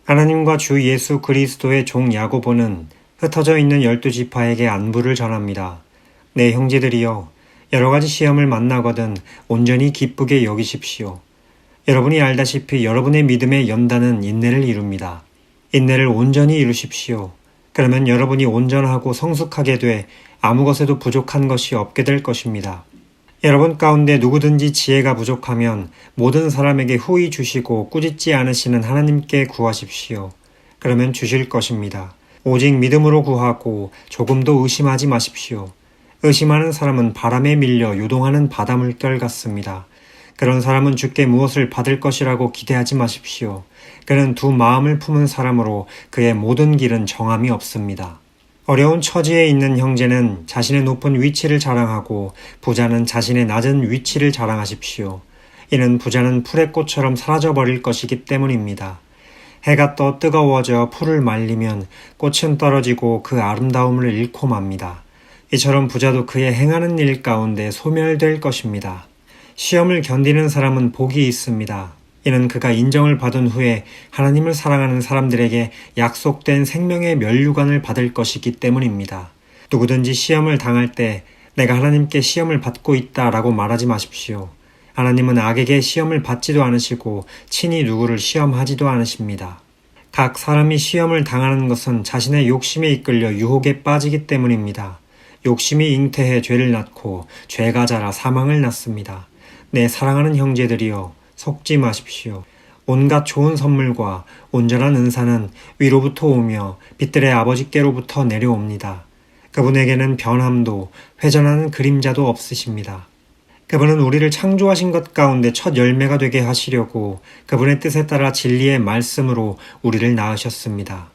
하나님과 주 예수 그리스도의 종 야고보는 흩어져 있는 12지파에게 안부를 전합니다. 네, 형제들이여, 여러 가지 시험을 만나거든 온전히 기쁘게 여기십시오. 여러분이 알다시피 여러분의 믿음의 연단은 인내를 이룹니다. 인내를 온전히 이루십시오. 그러면 여러분이 온전하고 성숙하게 돼 아무 것에도 부족한 것이 없게 될 것입니다. 여러분 가운데 누구든지 지혜가 부족하면 모든 사람에게 후히 주시고 꾸짖지 않으시는 하나님께 구하십시오. 그러면 주실 것입니다. 오직 믿음으로 구하고 조금도 의심하지 마십시오. 의심하는 사람은 바람에 밀려 요동하는 바다물결 같습니다. 그런 사람은 주께 무엇을 받을 것이라고 기대하지 마십시오. 그는 두 마음을 품은 사람으로 그의 모든 길은 정함이 없습니다. 어려운 처지에 있는 형제는 자신의 높은 위치를 자랑하고 부자는 자신의 낮은 위치를 자랑하십시오. 이는 부자는 풀의 꽃처럼 사라져버릴 것이기 때문입니다. 해가 떠 뜨거워져 풀을 말리면 꽃은 떨어지고 그 아름다움을 잃고 맙니다. 이처럼 부자도 그의 행하는 일 가운데 소멸될 것입니다. 시험을 견디는 사람은 복이 있습니다. 이는 그가 인정을 받은 후에 하나님을 사랑하는 사람들에게 약속된 생명의 면류관을 받을 것이기 때문입니다. 누구든지 시험을 당할 때 내가 하나님께 시험을 받고 있다라고 말하지 마십시오. 하나님은 악에게 시험을 받지도 않으시고 친히 누구를 시험하지도 않으십니다. 각 사람이 시험을 당하는 것은 자신의 욕심에 이끌려 유혹에 빠지기 때문입니다. 욕심이 잉태해 죄를 낳고 죄가 자라 사망을 낳습니다. 내 사랑하는 형제들이여, 속지 마십시오. 온갖 좋은 선물과 온전한 은사는 위로부터 오며 빛들의 아버지께로부터 내려옵니다. 그분에게는 변함도 회전하는 그림자도 없으십니다. 그분은 우리를 창조하신 것 가운데 첫 열매가 되게 하시려고 그분의 뜻에 따라 진리의 말씀으로 우리를 낳으셨습니다.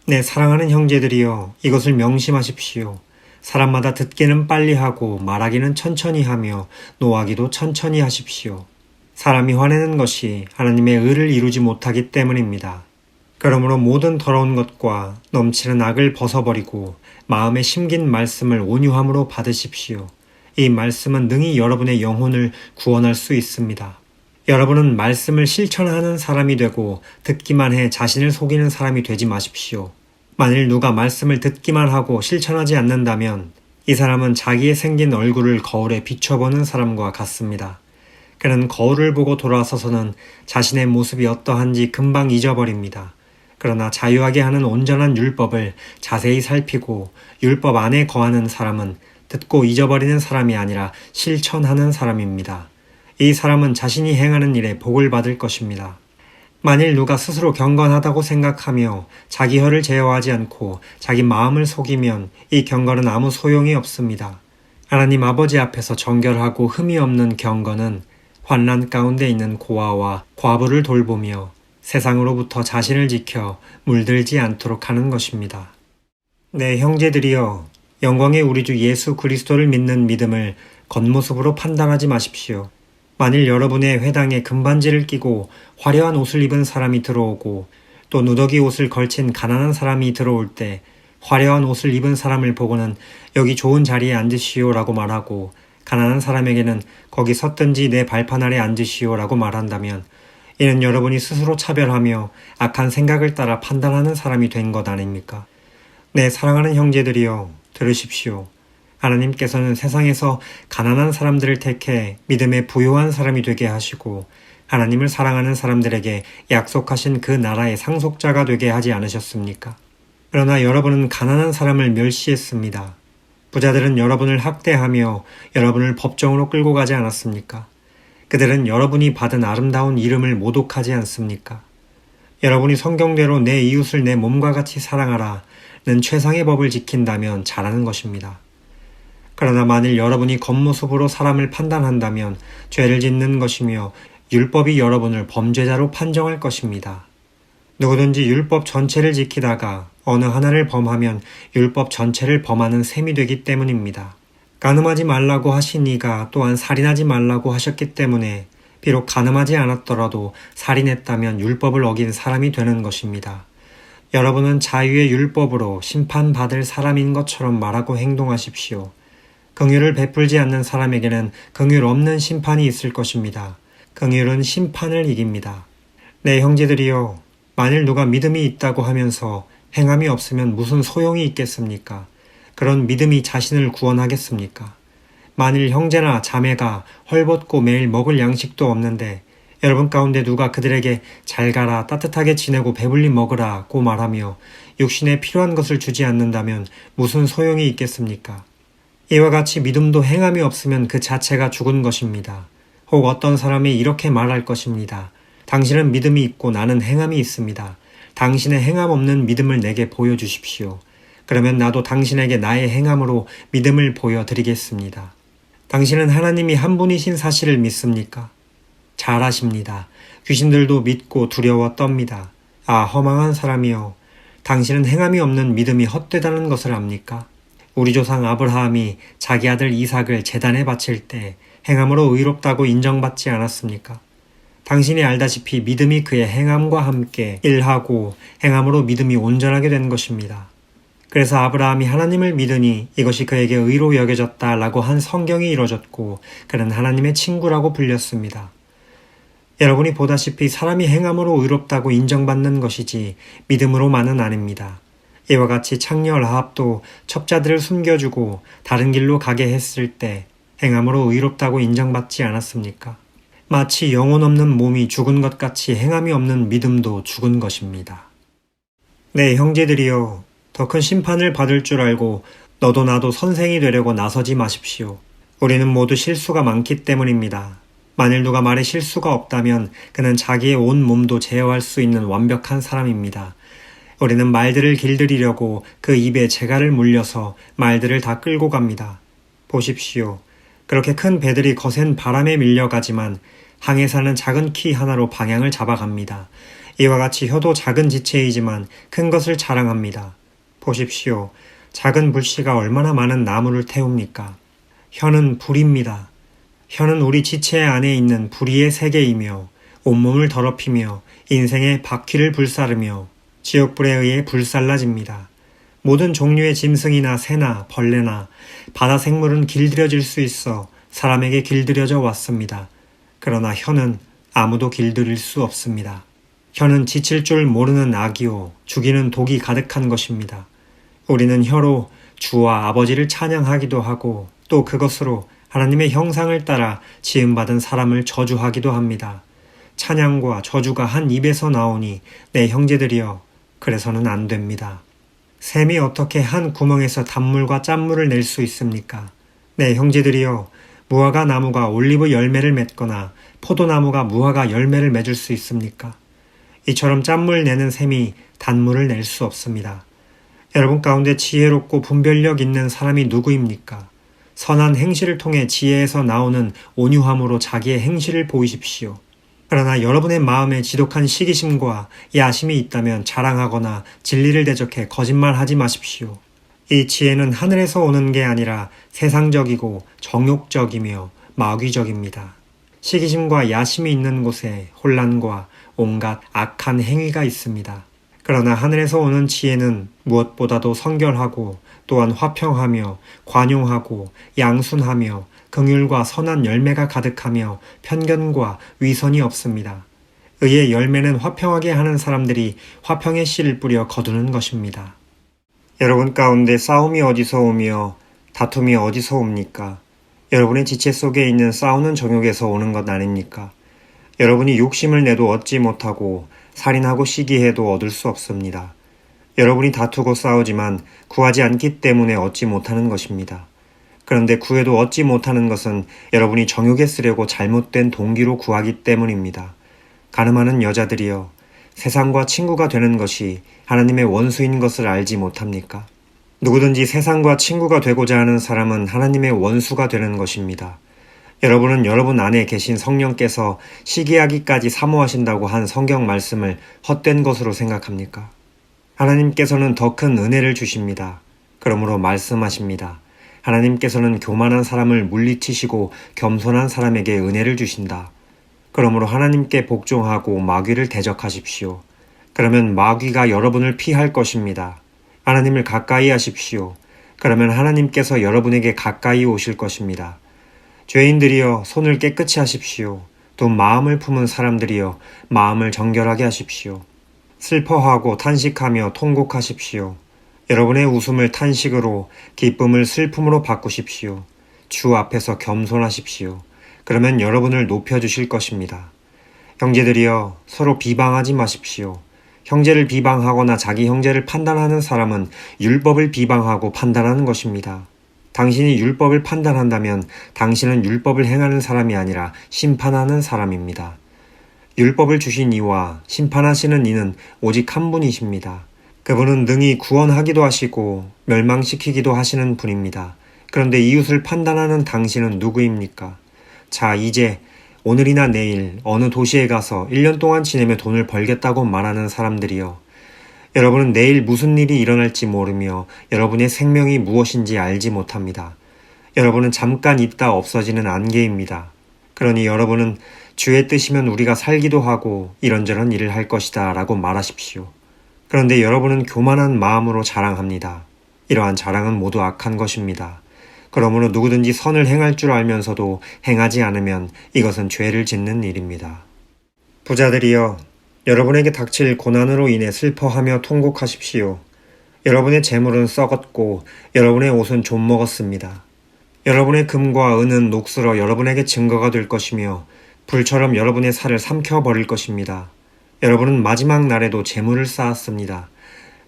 내 사랑하는 형제들이여, 이것을 명심하십시오. 사람마다 듣기는 빨리 하고 말하기는 천천히 하며 노하기도 천천히 하십시오. 사람이 화내는 것이 하나님의 의를 이루지 못하기 때문입니다. 그러므로 모든 더러운 것과 넘치는 악을 벗어버리고 마음에 심긴 말씀을 온유함으로 받으십시오. 이 말씀은 능히 여러분의 영혼을 구원할 수 있습니다. 여러분은 말씀을 실천하는 사람이 되고 듣기만 해 자신을 속이는 사람이 되지 마십시오. 만일 누가 말씀을 듣기만 하고 실천하지 않는다면 이 사람은 자기의 생긴 얼굴을 거울에 비춰보는 사람과 같습니다. 그는 거울을 보고 돌아서서는 자신의 모습이 어떠한지 금방 잊어버립니다. 그러나 자유하게 하는 온전한 율법을 자세히 살피고 율법 안에 거하는 사람은 듣고 잊어버리는 사람이 아니라 실천하는 사람입니다. 이 사람은 자신이 행하는 일에 복을 받을 것입니다. 만일 누가 스스로 경건하다고 생각하며 자기 혀를 제어하지 않고 자기 마음을 속이면 이 경건은 아무 소용이 없습니다. 하나님 아버지 앞에서 정결하고 흠이 없는 경건은 환난 가운데 있는 고아와 과부를 돌보며 세상으로부터 자신을 지켜 물들지 않도록 하는 것입니다. 네, 형제들이여, 영광의 우리 주 예수 그리스도를 믿는 믿음을 겉모습으로 판단하지 마십시오. 만일 여러분의 회당에 금반지를 끼고 화려한 옷을 입은 사람이 들어오고 또 누더기 옷을 걸친 가난한 사람이 들어올 때 화려한 옷을 입은 사람을 보고는 여기 좋은 자리에 앉으시오라고 말하고 가난한 사람에게는 거기 섰든지 내 발판 아래 앉으시오라고 말한다면 이는 여러분이 스스로 차별하며 악한 생각을 따라 판단하는 사람이 된 것 아닙니까? 네, 사랑하는 형제들이여, 들으십시오. 하나님께서는 세상에서 가난한 사람들을 택해 믿음에 부요한 사람이 되게 하시고 하나님을 사랑하는 사람들에게 약속하신 그 나라의 상속자가 되게 하지 않으셨습니까? 그러나 여러분은 가난한 사람을 멸시했습니다. 부자들은 여러분을 학대하며 여러분을 법정으로 끌고 가지 않았습니까? 그들은 여러분이 받은 아름다운 이름을 모독하지 않습니까? 여러분이 성경대로 내 이웃을 내 몸과 같이 사랑하라 는 최상의 법을 지킨다면 잘하는 것입니다. 그러나 만일 여러분이 겉모습으로 사람을 판단한다면 죄를 짓는 것이며 율법이 여러분을 범죄자로 판정할 것입니다. 누구든지 율법 전체를 지키다가 어느 하나를 범하면 율법 전체를 범하는 셈이 되기 때문입니다. 간음하지 말라고 하신 이가 또한 살인하지 말라고 하셨기 때문에 비록 간음하지 않았더라도 살인했다면 율법을 어긴 사람이 되는 것입니다. 여러분은 자유의 율법으로 심판받을 사람인 것처럼 말하고 행동하십시오. 긍휼을 베풀지 않는 사람에게는 긍휼 없는 심판이 있을 것입니다. 긍휼은 심판을 이깁니다. 네, 형제들이여, 만일 누가 믿음이 있다고 하면서 행함이 없으면 무슨 소용이 있겠습니까? 그런 믿음이 자신을 구원하겠습니까? 만일 형제나 자매가 헐벗고 매일 먹을 양식도 없는데 여러분 가운데 누가 그들에게 잘 가라 따뜻하게 지내고 배불리 먹으라고 말하며 육신에 필요한 것을 주지 않는다면 무슨 소용이 있겠습니까? 이와 같이 믿음도 행함이 없으면 그 자체가 죽은 것입니다. 혹 어떤 사람이 이렇게 말할 것입니다. 당신은 믿음이 있고 나는 행함이 있습니다. 당신의 행함 없는 믿음을 내게 보여주십시오. 그러면 나도 당신에게 나의 행함으로 믿음을 보여드리겠습니다. 당신은 하나님이 한 분이신 사실을 믿습니까? 잘 아십니다. 귀신들도 믿고 두려워 떱니다. 아, 허망한 사람이여. 당신은 행함이 없는 믿음이 헛되다는 것을 압니까? 우리 조상 아브라함이 자기 아들 이삭을 제단에 바칠 때 행함으로 의롭다고 인정받지 않았습니까? 당신이 알다시피 믿음이 그의 행함과 함께 일하고 행함으로 믿음이 온전하게 된 것입니다. 그래서 아브라함이 하나님을 믿으니 이것이 그에게 의로 여겨졌다라고 한 성경이 이루어졌고 그는 하나님의 친구라고 불렸습니다. 여러분이 보다시피 사람이 행함으로 의롭다고 인정받는 것이지 믿음으로만은 아닙니다. 이와 같이 창녀 라합도 첩자들을 숨겨주고 다른 길로 가게 했을 때 행함으로 의롭다고 인정받지 않았습니까? 마치 영혼 없는 몸이 죽은 것 같이 행함이 없는 믿음도 죽은 것입니다. 네, 형제들이여, 더 큰 심판을 받을 줄 알고 너도 나도 선생이 되려고 나서지 마십시오. 우리는 모두 실수가 많기 때문입니다. 만일 누가 말에 실수가 없다면 그는 자기의 온 몸도 제어할 수 있는 완벽한 사람입니다. 우리는 말들을 길들이려고 그 입에 재갈을 물려서 말들을 다 끌고 갑니다. 보십시오. 그렇게 큰 배들이 거센 바람에 밀려가지만 항해 사는 작은 키 하나로 방향을 잡아갑니다. 이와 같이 혀도 작은 지체이지만 큰 것을 자랑합니다. 보십시오. 작은 불씨가 얼마나 많은 나무를 태웁니까? 혀는 불입니다. 혀는 우리 지체 안에 있는 불의의 세계이며 온몸을 더럽히며 인생의 바퀴를 불사르며 지옥불에 의해 불살라집니다. 모든 종류의 짐승이나 새나 벌레나 바다 생물은 길들여질 수 있어 사람에게 길들여져 왔습니다. 그러나 혀는 아무도 길들일 수 없습니다. 혀는 지칠 줄 모르는 악이요 죽이는 독이 가득한 것입니다. 우리는 혀로 주와 아버지를 찬양하기도 하고 또 그것으로 하나님의 형상을 따라 지음받은 사람을 저주하기도 합니다. 찬양과 저주가 한 입에서 나오니 내 형제들이여 그래서는 안 됩니다. 샘이 어떻게 한 구멍에서 단물과 짠물을 낼 수 있습니까? 내 형제들이여 무화과 나무가 올리브 열매를 맺거나 포도나무가 무화과 열매를 맺을 수 있습니까? 이처럼 짠물 내는 샘이 단물을 낼 수 없습니다. 여러분 가운데 지혜롭고 분별력 있는 사람이 누구입니까? 선한 행실을 통해 지혜에서 나오는 온유함으로 자기의 행실을 보이십시오. 그러나 여러분의 마음에 지독한 시기심과 야심이 있다면 자랑하거나 진리를 대적해 거짓말하지 마십시오. 이 지혜는 하늘에서 오는 게 아니라 세상적이고 정욕적이며 마귀적입니다. 시기심과 야심이 있는 곳에 혼란과 온갖 악한 행위가 있습니다. 그러나 하늘에서 오는 지혜는 무엇보다도 성결하고 또한 화평하며 관용하고 양순하며 긍휼과 선한 열매가 가득하며 편견과 위선이 없습니다. 의의 열매는 화평하게 하는 사람들이 화평의 씨를 뿌려 거두는 것입니다. 여러분 가운데 싸움이 어디서 오며 다툼이 어디서 옵니까? 여러분의 지체 속에 있는 싸우는 정욕에서 오는 것 아닙니까? 여러분이 욕심을 내도 얻지 못하고 살인하고 시기해도 얻을 수 없습니다. 여러분이 다투고 싸우지만 구하지 않기 때문에 얻지 못하는 것입니다. 그런데 구해도 얻지 못하는 것은 여러분이 정욕에 쓰려고 잘못된 동기로 구하기 때문입니다. 가늠하는 여자들이여, 세상과 친구가 되는 것이 하나님의 원수인 것을 알지 못합니까? 누구든지 세상과 친구가 되고자 하는 사람은 하나님의 원수가 되는 것입니다. 여러분은 여러분 안에 계신 성령께서 시기하기까지 사모하신다고 한 성경 말씀을 헛된 것으로 생각합니까? 하나님께서는 더 큰 은혜를 주십니다. 그러므로 말씀하십니다. 하나님께서는 교만한 사람을 물리치시고 겸손한 사람에게 은혜를 주신다. 그러므로 하나님께 복종하고 마귀를 대적하십시오. 그러면 마귀가 여러분을 피할 것입니다. 하나님을 가까이 하십시오. 그러면 하나님께서 여러분에게 가까이 오실 것입니다. 죄인들이여 손을 깨끗이 하십시오. 또 마음을 품은 사람들이여 마음을 정결하게 하십시오. 슬퍼하고 탄식하며 통곡하십시오. 여러분의 웃음을 탄식으로, 기쁨을 슬픔으로 바꾸십시오. 주 앞에서 겸손하십시오. 그러면 여러분을 높여주실 것입니다. 형제들이여, 서로 비방하지 마십시오. 형제를 비방하거나 자기 형제를 판단하는 사람은 율법을 비방하고 판단하는 것입니다. 당신이 율법을 판단한다면 당신은 율법을 행하는 사람이 아니라 심판하는 사람입니다. 율법을 주신 이와 심판하시는 이는 오직 한 분이십니다. 그분은 능히 구원하기도 하시고 멸망시키기도 하시는 분입니다. 그런데 이웃을 판단하는 당신은 누구입니까? 자, 이제 오늘이나 내일 어느 도시에 가서 1년 동안 지내며 돈을 벌겠다고 말하는 사람들이여. 여러분은 내일 무슨 일이 일어날지 모르며 여러분의 생명이 무엇인지 알지 못합니다. 여러분은 잠깐 있다 없어지는 안개입니다. 그러니 여러분은 주의 뜻이면 우리가 살기도 하고 이런저런 일을 할 것이다 라고 말하십시오. 그런데 여러분은 교만한 마음으로 자랑합니다. 이러한 자랑은 모두 악한 것입니다. 그러므로 누구든지 선을 행할 줄 알면서도 행하지 않으면 이것은 죄를 짓는 일입니다. 부자들이여, 여러분에게 닥칠 고난으로 인해 슬퍼하며 통곡하십시오. 여러분의 재물은 썩었고 여러분의 옷은 좀먹었습니다. 여러분의 금과 은은 녹슬어 여러분에게 증거가 될 것이며 불처럼 여러분의 살을 삼켜버릴 것입니다. 여러분은 마지막 날에도 재물을 쌓았습니다.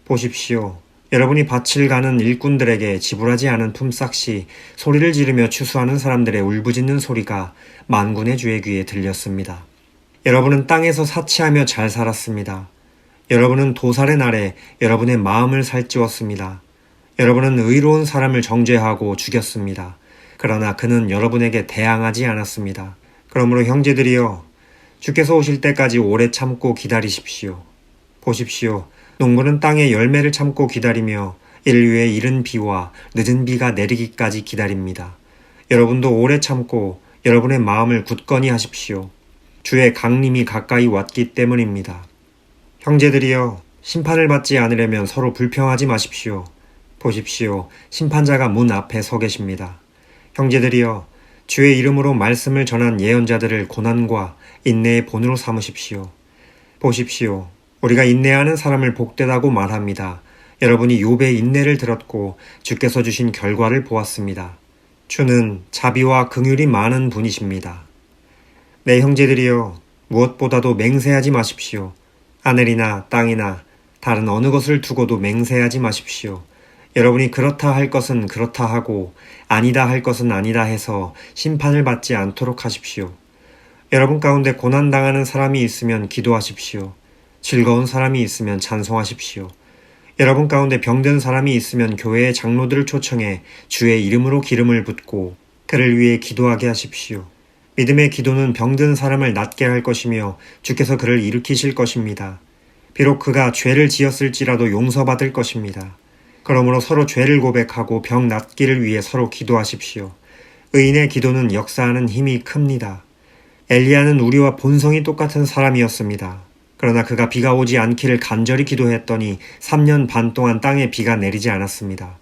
보십시오. 여러분이 밭을 가는 일꾼들에게 지불하지 않은 품삯이 소리를 지르며 추수하는 사람들의 울부짖는 소리가 만군의 주의 귀에 들렸습니다. 여러분은 땅에서 사치하며 잘 살았습니다. 여러분은 도살의 날에 여러분의 마음을 살찌웠습니다. 여러분은 의로운 사람을 정죄하고 죽였습니다. 그러나 그는 여러분에게 대항하지 않았습니다. 그러므로 형제들이여, 주께서 오실 때까지 오래 참고 기다리십시오. 보십시오. 농부는 땅의 열매를 참고 기다리며 인류의 이른 비와 늦은 비가 내리기까지 기다립니다. 여러분도 오래 참고 여러분의 마음을 굳건히 하십시오. 주의 강림이 가까이 왔기 때문입니다. 형제들이여, 심판을 받지 않으려면 서로 불평하지 마십시오. 보십시오. 심판자가 문 앞에 서 계십니다. 형제들이여, 주의 이름으로 말씀을 전한 예언자들을 고난과 인내의 본으로 삼으십시오. 보십시오. 우리가 인내하는 사람을 복되다고 말합니다. 여러분이 욥의 인내를 들었고 주께서 주신 결과를 보았습니다. 주는 자비와 긍휼이 많은 분이십니다. 내 형제들이여, 무엇보다도 맹세하지 마십시오. 하늘이나 땅이나 다른 어느 것을 두고도 맹세하지 마십시오. 여러분이 그렇다 할 것은 그렇다 하고 아니다 할 것은 아니다 해서 심판을 받지 않도록 하십시오. 여러분 가운데 고난당하는 사람이 있으면 기도하십시오. 즐거운 사람이 있으면 찬송하십시오. 여러분 가운데 병든 사람이 있으면 교회의 장로들을 초청해 주의 이름으로 기름을 붓고 그를 위해 기도하게 하십시오. 믿음의 기도는 병든 사람을 낫게 할 것이며 주께서 그를 일으키실 것입니다. 비록 그가 죄를 지었을지라도 용서받을 것입니다. 그러므로 서로 죄를 고백하고 병 낫기를 위해 서로 기도하십시오. 의인의 기도는 역사하는 힘이 큽니다. 엘리야는 우리와 본성이 똑같은 사람이었습니다. 그러나 그가 비가 오지 않기를 간절히 기도했더니 3년 반 동안 땅에 비가 내리지 않았습니다.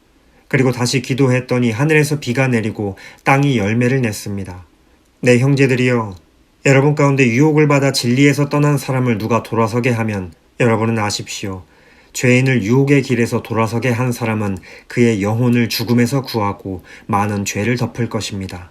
그리고 다시 기도했더니 하늘에서 비가 내리고 땅이 열매를 냈습니다. 내 형제들이여, 여러분 가운데 유혹을 받아 진리에서 떠난 사람을 누가 돌아서게 하면 여러분은 아십시오. 죄인을 유혹의 길에서 돌아서게 한 사람은 그의 영혼을 죽음에서 구하고 많은 죄를 덮을 것입니다.